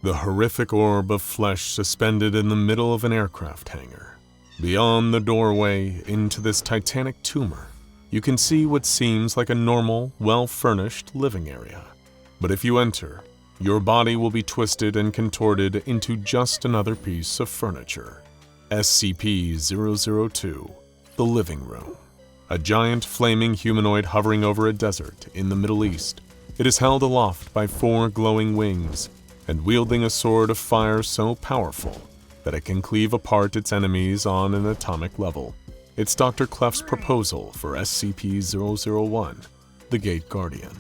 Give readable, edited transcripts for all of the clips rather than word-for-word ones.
the horrific orb of flesh suspended in the middle of an aircraft hangar. Beyond the doorway into this titanic tumor, you can see what seems like a normal, well-furnished living area. But if you enter, your body will be twisted and contorted into just another piece of furniture. SCP-002, the living room. A giant flaming humanoid hovering over a desert in the Middle East. It is held aloft by 4 glowing wings and wielding a sword of fire so powerful that it can cleave apart its enemies on an atomic level. It's Dr. Clef's proposal for SCP-001, the Gate Guardian.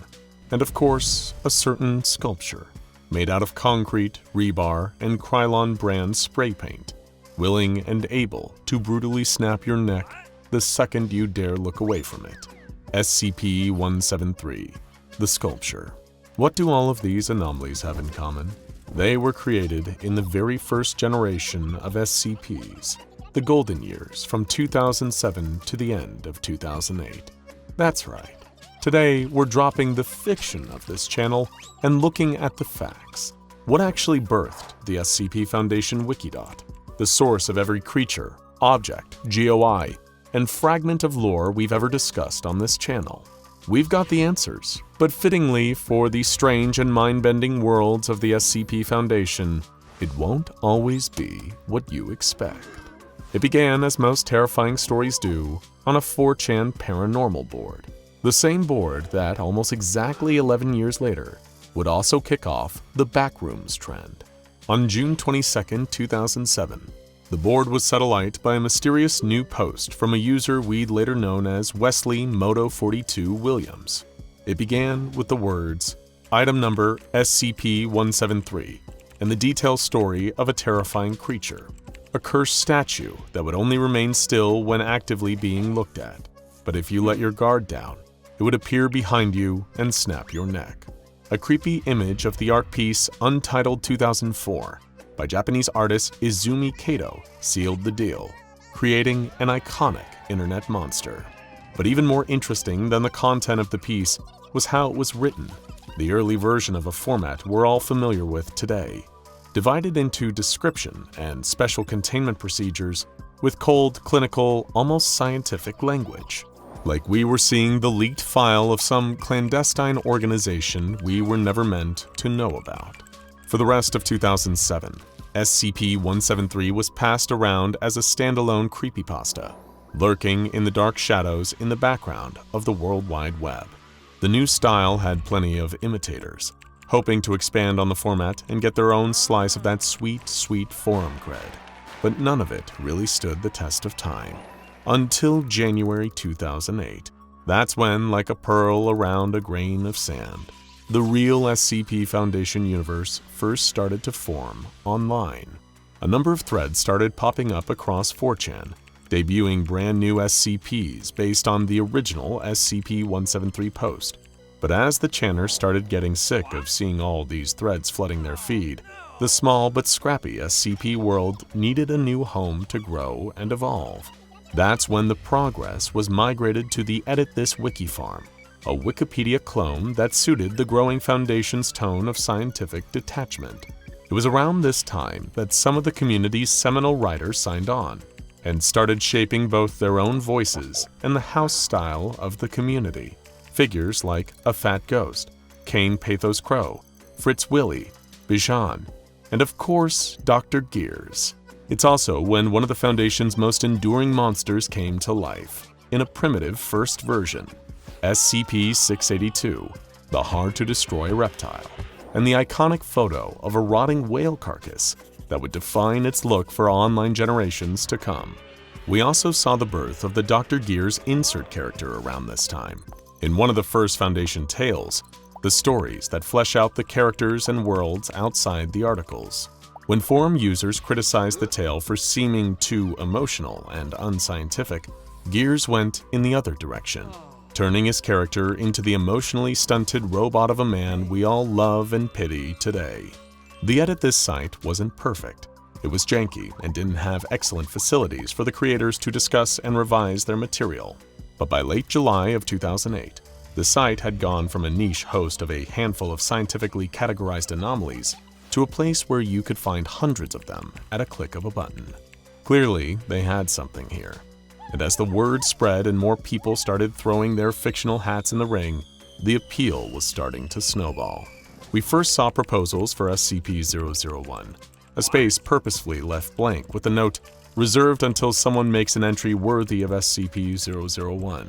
And of course, a certain sculpture made out of concrete, rebar, and Krylon brand spray paint, willing and able to brutally snap your neck the second you dare look away from it. SCP-173, the sculpture. What do all of these anomalies have in common? They were created in the very first generation of SCPs, the golden years from 2007 to the end of 2008. That's right. Today, we're dropping the fiction of this channel and looking at the facts. What actually birthed the SCP Foundation Wikidot, the source of every creature, object, GOI, and fragment of lore we've ever discussed on this channel. We've got the answers, but fittingly for the strange and mind-bending worlds of the SCP Foundation, it won't always be what you expect. It began, as most terrifying stories do, on a 4chan paranormal board. The same board that, almost exactly 11 years later, would also kick off the backrooms trend. On June 22, 2007, the board was set alight by a mysterious new post from a user we'd later known as Wesley Moto42 Williams. It began with the words, "Item number SCP-173, and the detailed story of a terrifying creature, a cursed statue that would only remain still when actively being looked at, but if you let your guard down, it would appear behind you and snap your neck." A creepy image of the art piece Untitled 2004 by Japanese artist Izumi Kato sealed the deal, creating an iconic internet monster. But even more interesting than the content of the piece was how it was written, the early version of a format we're all familiar with today, divided into description and special containment procedures with cold, clinical, almost scientific language. Like we were seeing the leaked file of some clandestine organization we were never meant to know about. For the rest of 2007, SCP-173 was passed around as a standalone creepypasta, lurking in the dark shadows in the background of the World Wide Web. The new style had plenty of imitators, hoping to expand on the format and get their own slice of that sweet, sweet forum cred. But none of it really stood the test of time. Until January 2008. That's when, like a pearl around a grain of sand, the real SCP Foundation universe first started to form online. A number of threads started popping up across 4chan, debuting brand new SCPs based on the original SCP-173 post. But as the channers started getting sick of seeing all these threads flooding their feed, the small but scrappy SCP world needed a new home to grow and evolve. That's when the progress was migrated to the Edit This Wiki farm, a Wikipedia clone that suited the growing Foundation's tone of scientific detachment. It was around this time that some of the community's seminal writers signed on and started shaping both their own voices and the house style of the community. Figures like A Fat Ghost, Kane Pathos Crow, Fritz Willy, Bijan, and of course, Dr. Gears. It's also when one of the Foundation's most enduring monsters came to life, in a primitive first version, SCP-682, the hard-to-destroy reptile, and the iconic photo of a rotting whale carcass that would define its look for online generations to come. We also saw the birth of the Dr. Gears insert character around this time. In one of the first Foundation tales, the stories that flesh out the characters and worlds outside the articles. When forum users criticized the tale for seeming too emotional and unscientific, Gears went in the other direction, turning his character into the emotionally stunted robot of a man we all love and pity today. The Edit This site wasn't perfect. It was janky and didn't have excellent facilities for the creators to discuss and revise their material. But by late July of 2008, the site had gone from a niche host of a handful of scientifically categorized anomalies to a place where you could find hundreds of them at a click of a button. Clearly, they had something here. And as the word spread and more people started throwing their fictional hats in the ring, the appeal was starting to snowball. We first saw proposals for SCP-001, a space purposefully left blank with the note, "Reserved until someone makes an entry worthy of SCP-001."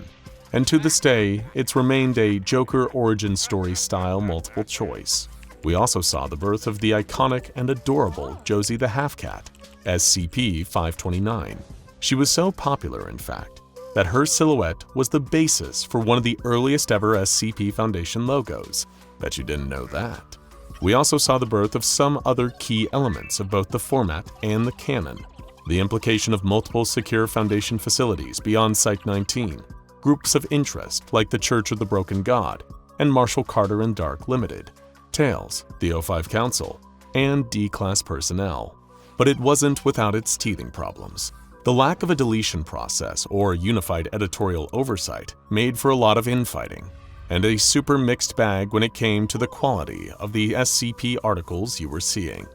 And to this day, it's remained a Joker origin story style multiple choice. We also saw the birth of the iconic and adorable Josie the Half-Cat, SCP-529. She was so popular, in fact, that her silhouette was the basis for one of the earliest ever SCP Foundation logos. Bet you didn't know that. We also saw the birth of some other key elements of both the format and the canon. The implication of multiple secure Foundation facilities beyond Site-19, groups of interest like the Church of the Broken God, and Marshall Carter and Dark Limited, Tales, the O5 Council, and D-Class personnel. But it wasn't without its teething problems. The lack of a deletion process or unified editorial oversight made for a lot of infighting, and a super mixed bag when it came to the quality of the SCP articles you were seeing.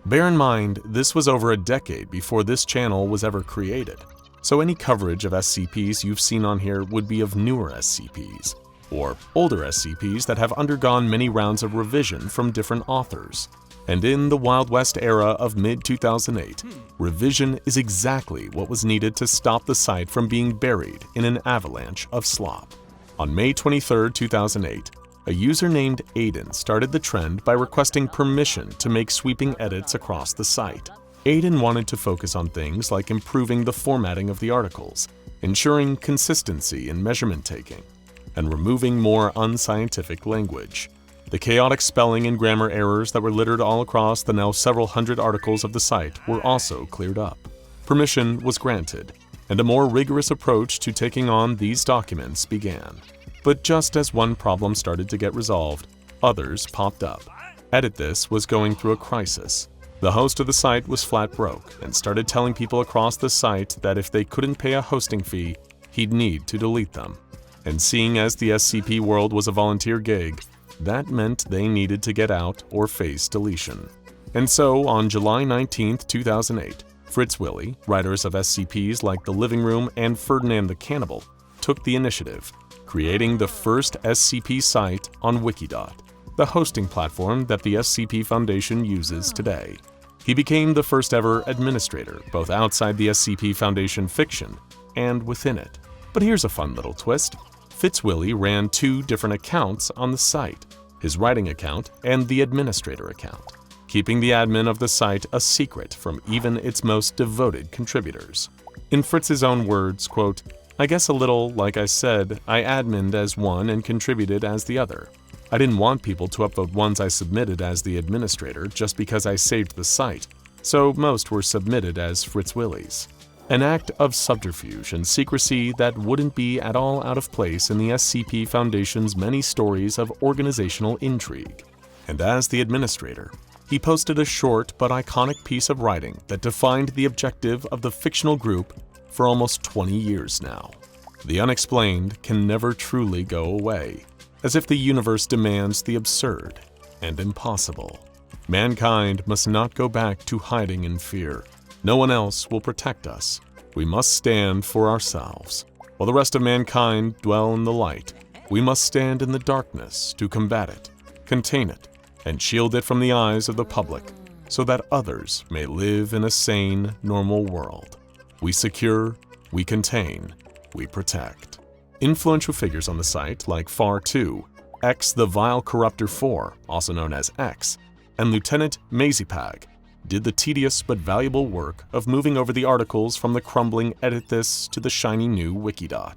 Bear in mind, this was over a decade before this channel was ever created, so any coverage of SCPs you've seen on here would be of newer SCPs, or older SCPs that have undergone many rounds of revision from different authors. And in the Wild West era of mid-2008, revision is exactly what was needed to stop the site from being buried in an avalanche of slop. On May 23, 2008, a user named Aiden started the trend by requesting permission to make sweeping edits across the site. Aiden wanted to focus on things like improving the formatting of the articles, ensuring consistency in measurement taking, and removing more unscientific language. The chaotic spelling and grammar errors that were littered all across the now several hundred articles of the site were also cleared up. Permission was granted, and a more rigorous approach to taking on these documents began. But just as one problem started to get resolved, others popped up. Edit This was going through a crisis. The host of the site was flat broke and started telling people across the site that if they couldn't pay a hosting fee, he'd need to delete them. And seeing as the SCP world was a volunteer gig, that meant they needed to get out or face deletion. And so, on July 19, 2008, Fritz Willie, writers of SCPs like The Living Room and Ferdinand the Cannibal, took the initiative, creating the first SCP site on Wikidot, the hosting platform that the SCP Foundation uses today. He became the first ever administrator, both outside the SCP Foundation fiction and within it. But here's a fun little twist. Fitzwillie ran two different accounts on the site, his writing account and the administrator account, keeping the admin of the site a secret from even its most devoted contributors. In Fritz's own words, quote, "I guess a little, like I said, I adminned as one and contributed as the other. I didn't want people to upvote ones I submitted as the administrator just because I saved the site, so most were submitted as Fitzwillie's. An act of subterfuge and secrecy that wouldn't be at all out of place in the SCP Foundation's many stories of organizational intrigue. And as the administrator, he posted a short but iconic piece of writing that defined the objective of the fictional group for almost 20 years now. The unexplained can never truly go away, as if the universe demands the absurd and impossible. Mankind must not go back to hiding in fear. No one else will protect us. We must stand for ourselves. While the rest of mankind dwell in the light, we must stand in the darkness to combat it, contain it, and shield it from the eyes of the public so that others may live in a sane, normal world. We secure, we contain, we protect." Influential figures on the site like FAR2, X the Vile Corruptor 4, also known as X, and Lieutenant Mazipag did the tedious but valuable work of moving over the articles from the crumbling Edit This to the shiny new Wikidot.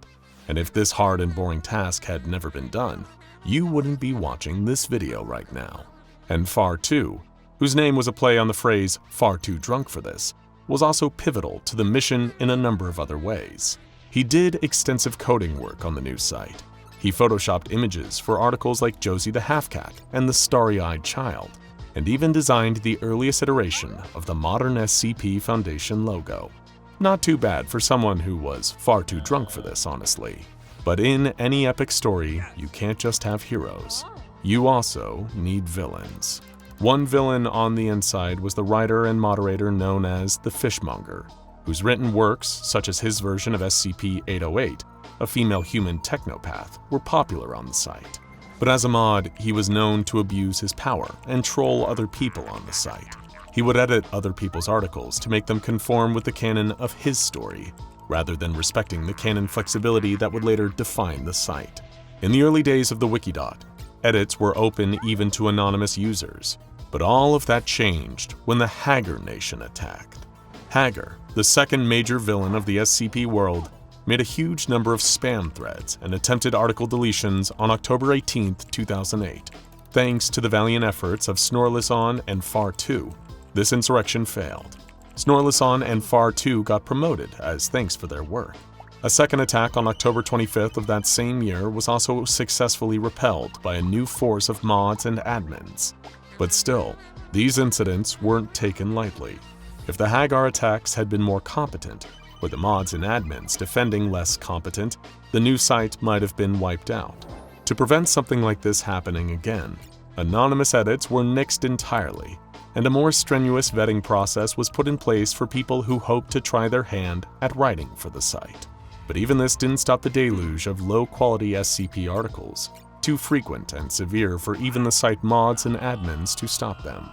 And if this hard and boring task had never been done, you wouldn't be watching this video right now. And FAR2, whose name was a play on the phrase "far too drunk for this," was also pivotal to the mission in a number of other ways. He did extensive coding work on the new site. He photoshopped images for articles like Josie the Half-Cat and the Starry-Eyed Child, and even designed the earliest iteration of the modern SCP Foundation logo. Not too bad for someone who was far too drunk for this, honestly. But in any epic story, you can't just have heroes. You also need villains. One villain on the inside was the writer and moderator known as the Fishmonger, whose written works, such as his version of SCP-808, a female human technopath, were popular on the site. But as a mod, he was known to abuse his power and troll other people on the site. He would edit other people's articles to make them conform with the canon of his story, rather than respecting the canon flexibility that would later define the site. In the early days of the Wikidot, edits were open even to anonymous users, but all of that changed when the Hagar Nation attacked. Hagar, the second major villain of the SCP world, made a huge number of spam threads and attempted article deletions on October 18, 2008. Thanks to the valiant efforts of Snorlason and Far 2, this insurrection failed. Snorlason and Far 2 got promoted as thanks for their work. A second attack on October 25th of that same year was also successfully repelled by a new force of mods and admins. But still, these incidents weren't taken lightly. If the Hagar attacks had been more competent, or the mods and admins defending less competent, the new site might have been wiped out. To prevent something like this happening again, anonymous edits were nixed entirely, and a more strenuous vetting process was put in place for people who hoped to try their hand at writing for the site. But even this didn't stop the deluge of low-quality SCP articles, too frequent and severe for even the site mods and admins to stop them.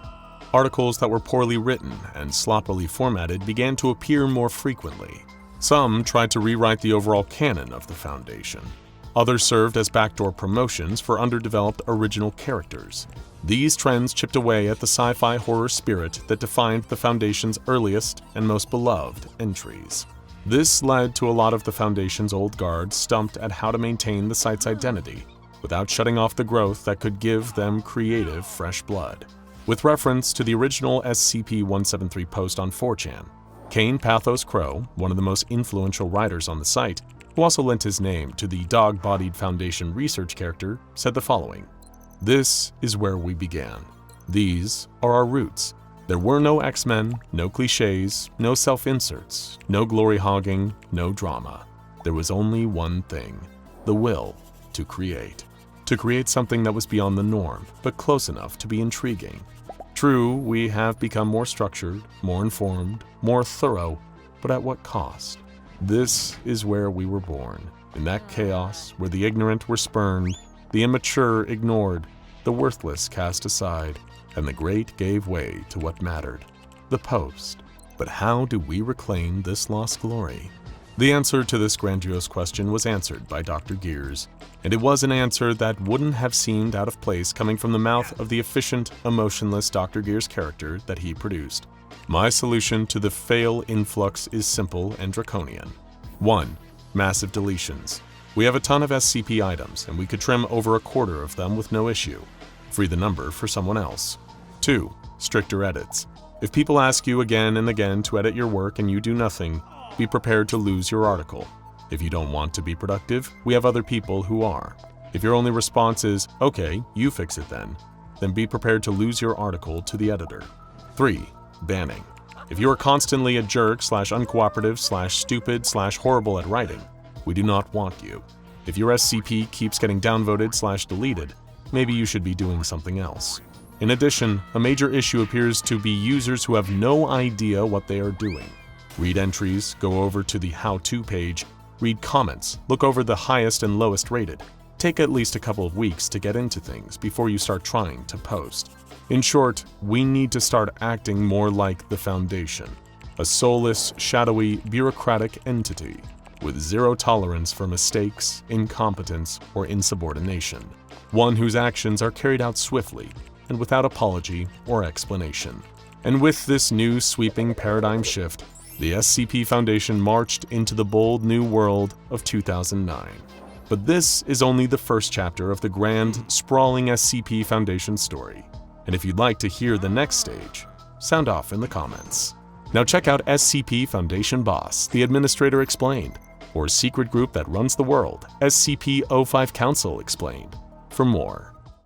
Articles that were poorly written and sloppily formatted began to appear more frequently. Some tried to rewrite the overall canon of the Foundation. Others served as backdoor promotions for underdeveloped original characters. These trends chipped away at the sci-fi horror spirit that defined the Foundation's earliest and most beloved entries. This led to a lot of the Foundation's old guard stumped at how to maintain the site's identity without shutting off the growth that could give them creative, fresh blood. With reference to the original SCP-173 post on 4chan, Kane Pathos Crow, one of the most influential writers on the site, who also lent his name to the dog-bodied Foundation research character, said the following: "This is where we began. These are our roots. There were no X-Men, no cliches, no self-inserts, no glory-hogging, no drama. There was only one thing: the will to create. To create something that was beyond the norm, but close enough to be intriguing. True, we have become more structured, more informed, more thorough, but at what cost? This is where we were born, in that chaos where the ignorant were spurned, the immature ignored, the worthless cast aside, and the great gave way to what mattered: the post. But how do we reclaim this lost glory?" The answer to this grandiose question was answered by Dr. Gears, and it was an answer that wouldn't have seemed out of place coming from the mouth of the efficient, emotionless Dr. Gears character that he produced. My solution to the fail influx is simple and draconian. 1. Massive deletions. We have a ton of SCP items, and we could trim over a quarter of them with no issue. Free the number for someone else. 2. Stricter edits. If people ask you again and again to edit your work and you do nothing, be prepared to lose your article. If you don't want to be productive, we have other people who are. If your only response is, "Okay, you fix it then be prepared to lose your article to the editor." 3. Banning. If you are constantly a jerk / uncooperative / stupid / horrible at writing, we do not want you. If your SCP keeps getting downvoted / deleted, maybe you should be doing something else. In addition, a major issue appears to be users who have no idea what they are doing. Read entries, go over to the how-to page, read comments, look over the highest and lowest rated. Take at least a couple of weeks to get into things before you start trying to post. In short, we need to start acting more like the Foundation, a soulless, shadowy, bureaucratic entity with zero tolerance for mistakes, incompetence, or insubordination. One whose actions are carried out swiftly and without apology or explanation. And with this new sweeping paradigm shift, the SCP Foundation marched into the bold new world of 2009. But this is only the first chapter of the grand, sprawling SCP Foundation story. And if you'd like to hear the next stage, sound off in the comments. Now check out SCP Foundation Boss, the Administrator Explained, or Secret Group That Runs the World, SCP-05 Council Explained, for more.